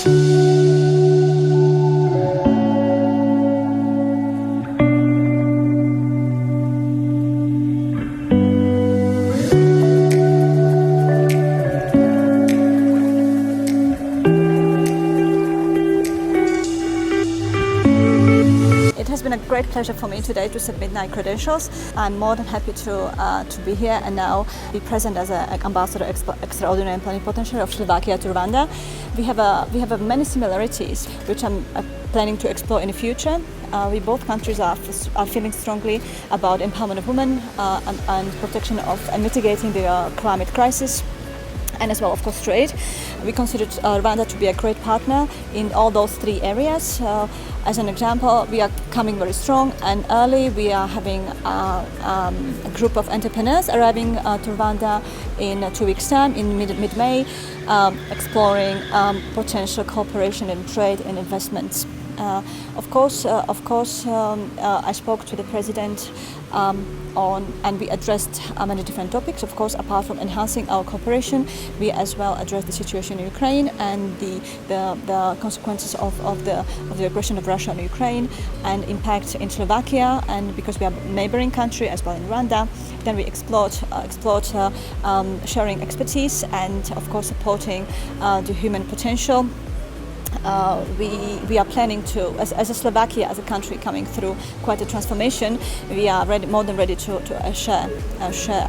It has been a great pleasure for me today to submit my credentials. I'm more than happy to be here and now be present as an ambassador extraordinary and plenipotentiary of Slovakia to Rwanda. We have many similarities which I'm planning to explore in the future. We both countries are feeling strongly about empowerment of women and protection of and mitigating the climate crisis, and as well, of course, trade. We consider Rwanda to be a great partner in all those three areas. As an example, we are coming very strong and early. We are having a group of entrepreneurs arriving to Rwanda in 2 weeks' time, in mid-May, exploring potential cooperation in trade and investments. Of course, I spoke to the president and we addressed many different topics. Of course, apart from enhancing our cooperation, we as well addressed the situation in Ukraine and the consequences of the aggression of Russia on Ukraine and impact in Slovakia. And because we are a neighboring country as well in Rwanda, then we explored sharing expertise and, of course, supporting the human potential. We are planning to, as a Slovakia, as a country coming through quite a transformation, we are more than ready to share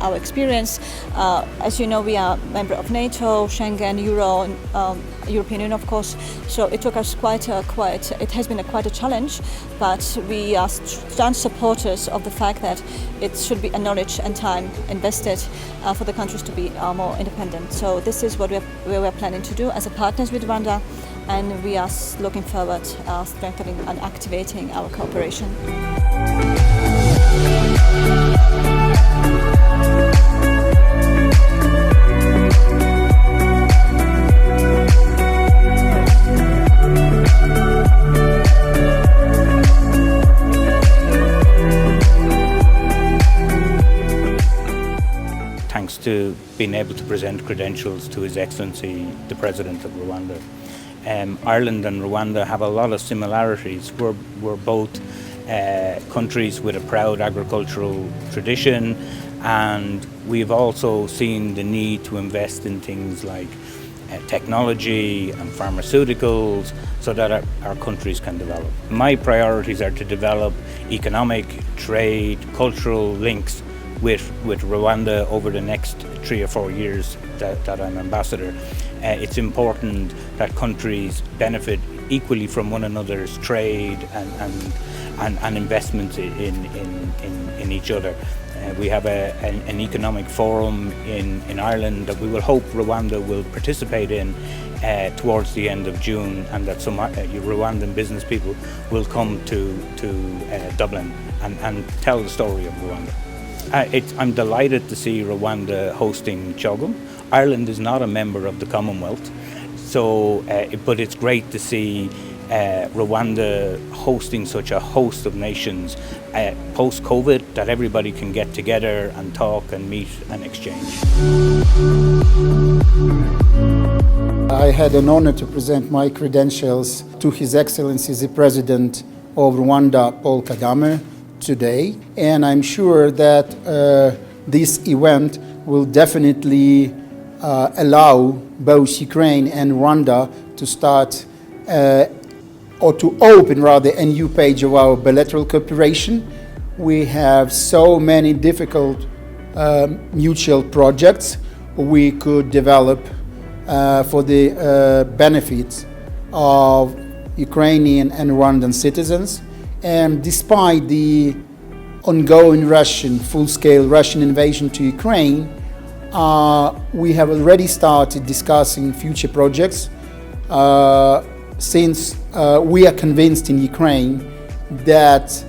our experience. As you know, we are a member of NATO, Schengen, Euro, European Union, of course. So it took us it has been quite a challenge, but we are strong supporters of the fact that it should be a knowledge and time invested for the countries to be more independent. So this is what we are planning to do as a partners with Rwanda. And we are looking forward to strengthening and activating our cooperation. Thanks to being able to present credentials to His Excellency, the President of Rwanda. Ireland and Rwanda have a lot of similarities. We're both countries with a proud agricultural tradition, and we've also seen the need to invest in things like technology and pharmaceuticals so that our countries can develop. My priorities are to develop economic, trade, cultural links with Rwanda over the next 3 or 4 years that I'm ambassador. It's important that countries benefit equally from one another's trade and investments in each other. We have an economic forum in Ireland that we will hope Rwanda will participate in towards the end of June, and that some Rwandan business people will come to Dublin and tell the story of Rwanda. I'm delighted to see Rwanda hosting CHOGM. Ireland is not a member of the Commonwealth, but it's great to see Rwanda hosting such a host of nations post-COVID, that everybody can get together and talk and meet and exchange. I had an honor to present my credentials to His Excellency the President of Rwanda, Paul Kagame, today, and I'm sure that this event will definitely allow both Ukraine and Rwanda to start or to open rather a new page of our bilateral cooperation. We have so many difficult mutual projects we could develop for the benefits of Ukrainian and Rwandan citizens. And despite the ongoing full-scale Russian invasion to Ukraine, we have already started discussing future projects since we are convinced in Ukraine that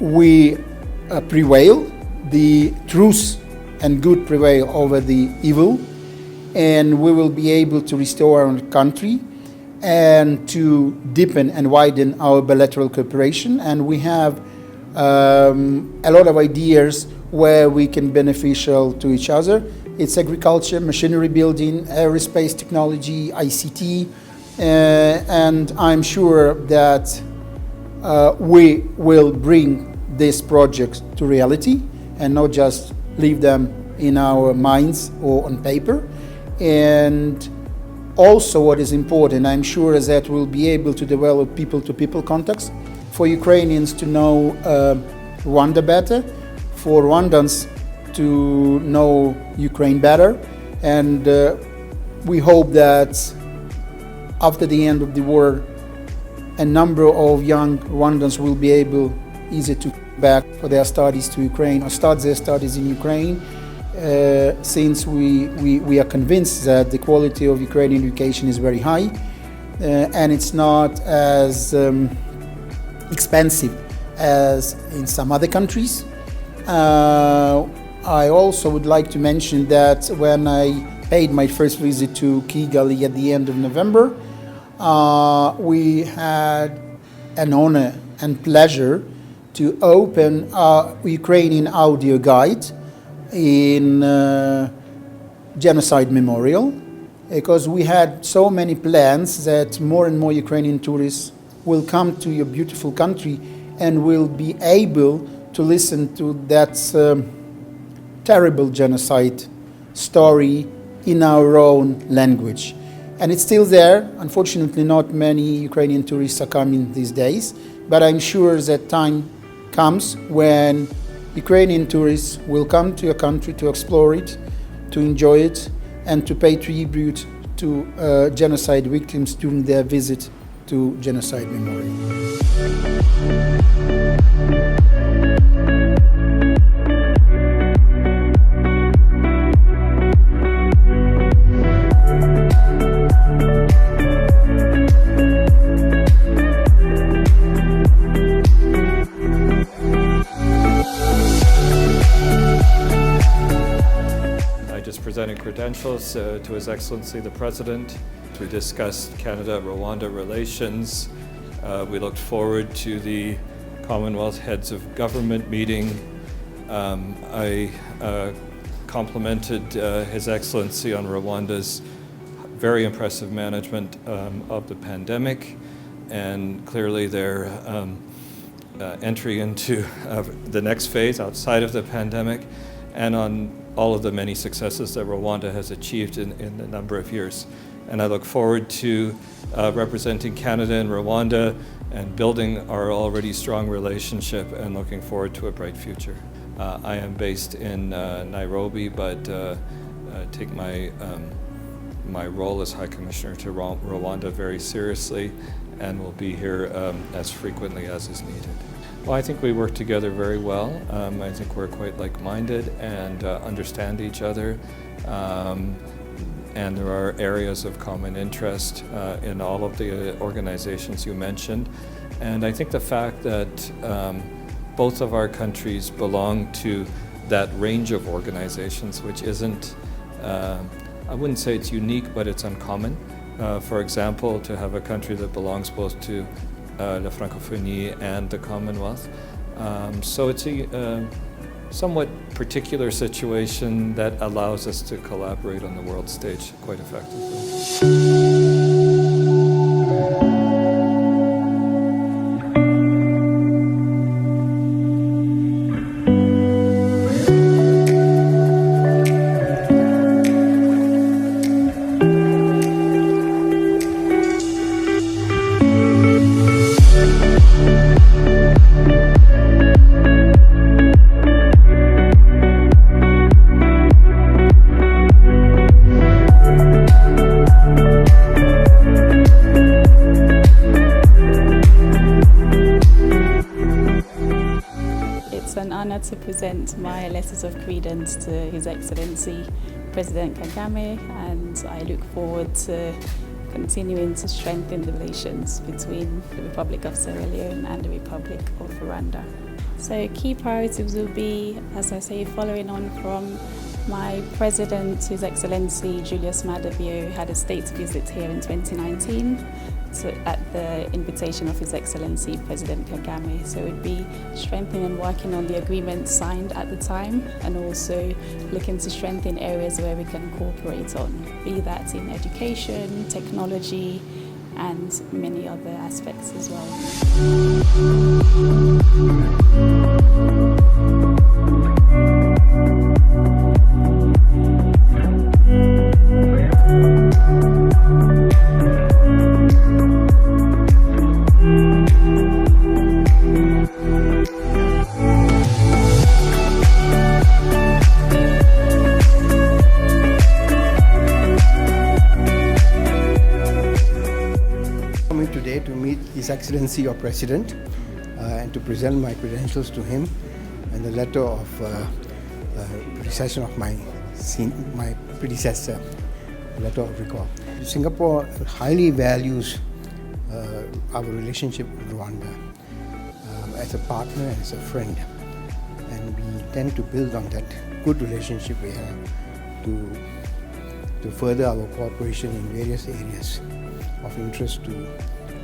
we prevail, the truth and good prevail over the evil, and we will be able to restore our country and to deepen and widen our bilateral cooperation. And we have a lot of ideas where we can beneficial to each other. It's agriculture, machinery building, aerospace technology, ICT, and I'm sure that we will bring this project to reality and not just leave them in our minds or on paper. And also what is important, I'm sure, is that we'll be able to develop people-to-people contacts for Ukrainians to know Rwanda better, for Rwandans to know Ukraine better, and we hope that after the end of the war, a number of young Rwandans will be able easy to back for their studies to Ukraine or start their studies in Ukraine, since we are convinced that the quality of Ukrainian education is very high and it's not as expensive as in some other countries. I also would like to mention that when I paid my first visit to Kigali at the end of November, we had an honor and pleasure to open a Ukrainian audio guide in Genocide Memorial, because we had so many plans that more and more Ukrainian tourists will come to your beautiful country and will be able to listen to that terrible genocide story in our own language. And it's still there. Unfortunately, not many Ukrainian tourists are coming these days, but I'm sure that time comes when Ukrainian tourists will come to your country to explore it, to enjoy it, and to pay tribute to genocide victims during their visit to Genocide Memorial. Presenting credentials to His Excellency the President. We discussed Canada-Rwanda relations. We looked forward to the Commonwealth Heads of Government meeting. I complimented His Excellency on Rwanda's very impressive management of the pandemic, and clearly their entry into the next phase outside of the pandemic, and on all of the many successes that Rwanda has achieved in a number of years. And I look forward to representing Canada and Rwanda and building our already strong relationship and looking forward to a bright future. I am based in Nairobi, but take my role as High Commissioner to Rwanda very seriously, and will be here as frequently as is needed. Well, I think we work together very well. I think we're quite like-minded and understand each other. And there are areas of common interest in all of the organizations you mentioned. And I think the fact that both of our countries belong to that range of organizations, which isn't, I wouldn't say it's unique, but it's uncommon. For example, to have a country that belongs both to the Francophonie and the Commonwealth. So it's a somewhat particular situation that allows us to collaborate on the world stage quite effectively. To present my letters of credence to His Excellency President Kagame, and I look forward to continuing to strengthen the relations between the Republic of Sierra Leone and the Republic of Rwanda. So key priorities will be, as I say, following on from my President, His Excellency Julius Maada Bio, who had a state visit here in 2019 at the invitation of His Excellency President Kagame. So it would be strengthening and working on the agreement signed at the time, and also looking to strengthen areas where we can cooperate on, be that in education, technology, and many other aspects as well. Today to meet His Excellency our President and to present my credentials to him and the letter of recession of my predecessor, letter of recall. Singapore highly values our relationship with Rwanda as a partner and as a friend, and we intend to build on that good relationship we have to further our cooperation in various areas of interest to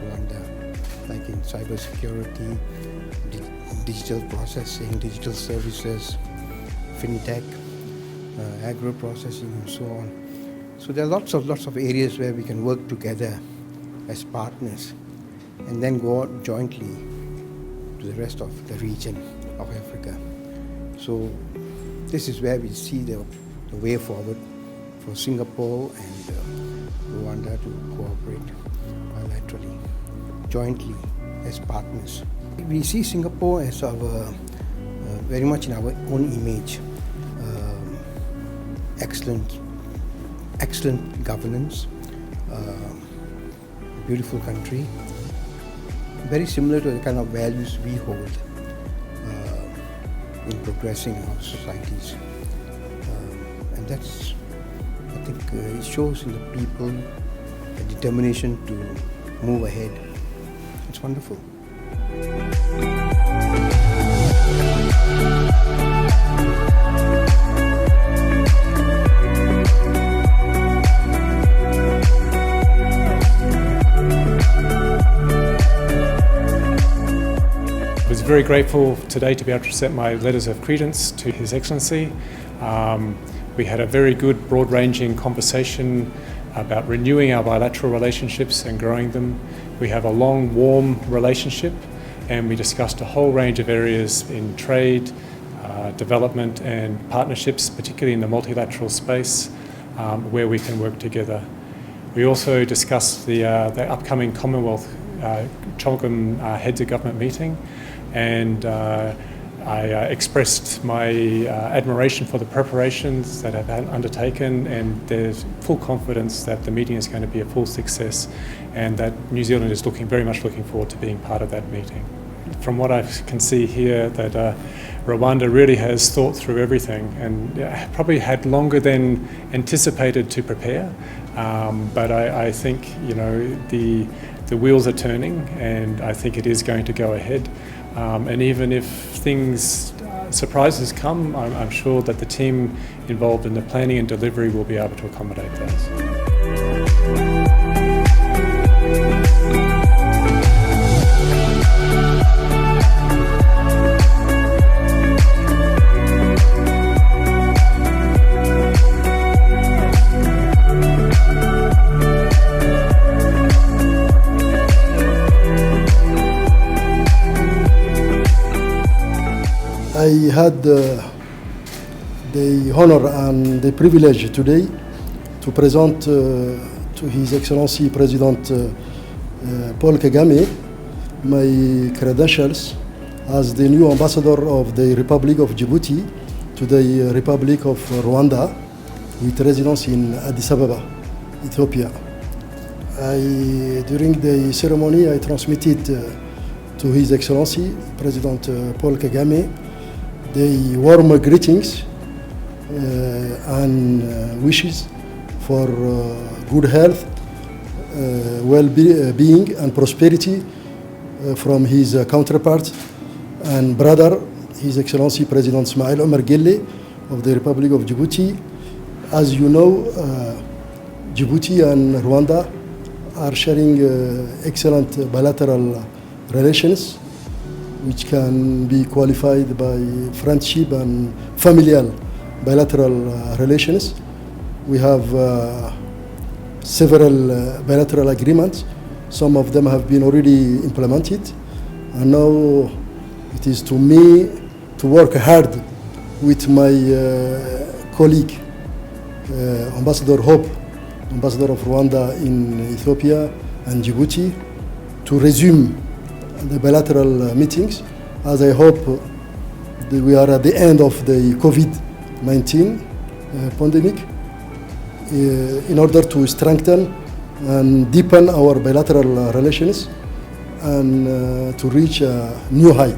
Rwanda, like in cybersecurity, digital processing, digital services, fintech, agro-processing, and so on. So there are lots of areas where we can work together as partners and then go out jointly to the rest of the region of Africa. So this is where we see the way forward for Singapore and Rwanda to cooperate bilaterally, jointly as partners. We see Singapore as our very much in our own image, excellent governance, beautiful country, very similar to the kind of values we hold in progressing our societies, and that's, I think, it shows in the people a determination to move ahead. It's wonderful. I was very grateful today to be able to present my letters of credence to His Excellency. We had a very good, broad-ranging conversation about renewing our bilateral relationships and growing them. We have a long, warm relationship, and we discussed a whole range of areas in trade, development and partnerships, particularly in the multilateral space, where we can work together. We also discussed the upcoming Commonwealth CHOGM Heads of Government meeting, and I expressed my admiration for the preparations that have been undertaken, and there's full confidence that the meeting is going to be a full success, and that New Zealand is very much looking forward to being part of that meeting. From what I can see here, that Rwanda really has thought through everything and probably had longer than anticipated to prepare, but I think, you know, the wheels are turning, and I think it is going to go ahead. And even if surprises come, I'm sure that the team involved in the planning and delivery will be able to accommodate those. I had the honor and the privilege today to present to His Excellency President Paul Kagame my credentials as the new ambassador of the Republic of Djibouti to the Republic of Rwanda, with residence in Addis Ababa, Ethiopia. During the ceremony, I transmitted to His Excellency President Paul Kagame the warm greetings and wishes for good health, well-being and prosperity from his counterpart and brother, His Excellency President Ismail Omar Guelleh of the Republic of Djibouti. As you know, Djibouti and Rwanda are sharing excellent bilateral relations, which can be qualified by friendship and familial bilateral relations. We have several bilateral agreements, Some of them have been already implemented, and now it is to me to work hard with my colleague, Ambassador Hope, Ambassador of Rwanda in Ethiopia and Djibouti, to resume the bilateral meetings, as I hope that we are at the end of the COVID-19 pandemic, in order to strengthen and deepen our bilateral relations and to reach a new height.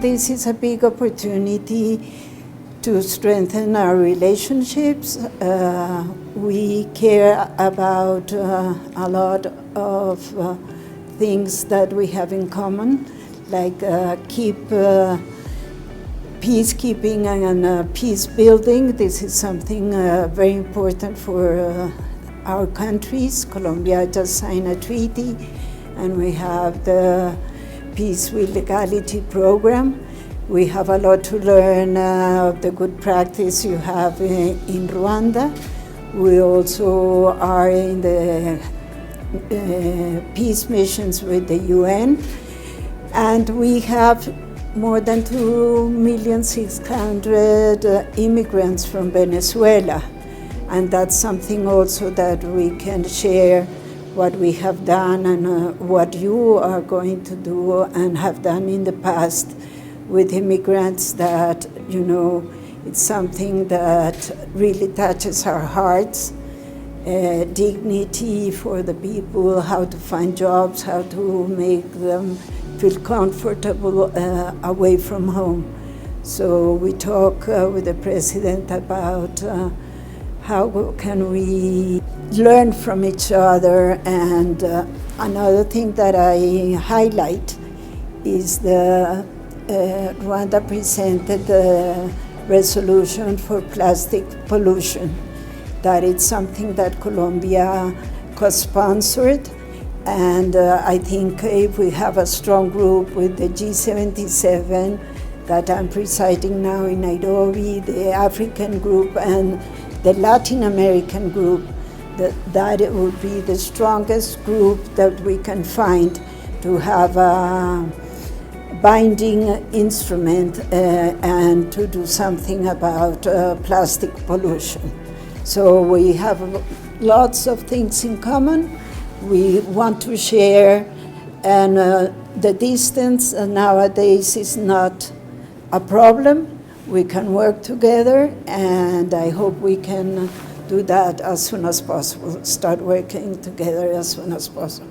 This is a big opportunity to strengthen our relationships. We care about a lot of things that we have in common, like peacekeeping and peace building. This is something very important for our countries. Colombia just signed a treaty, and we have the Peace with Legality program. We have a lot to learn of the good practice you have in Rwanda. We also are in the peace missions with the UN, and we have more than 2,600,000 immigrants from Venezuela, and that's something also that we can share what we have done and what you are going to do and have done in the past with immigrants. That, you know, it's something that really touches our hearts. Dignity for the people, how to find jobs, how to make them feel comfortable away from home. So we talk with the president about how can we learn from each other. And another thing that I highlight is the Rwanda presented the resolution for plastic pollution. That it's something that Colombia co-sponsored, and I think if we have a strong group with the G77 that I'm presiding now in Nairobi, the African group and the Latin American group, that it would be the strongest group that we can find to have a binding instrument and to do something about plastic pollution. So we have lots of things in common. We want to share, and the distance nowadays is not a problem. We can work together, and I hope we can do that as soon as possible, start working together as soon as possible.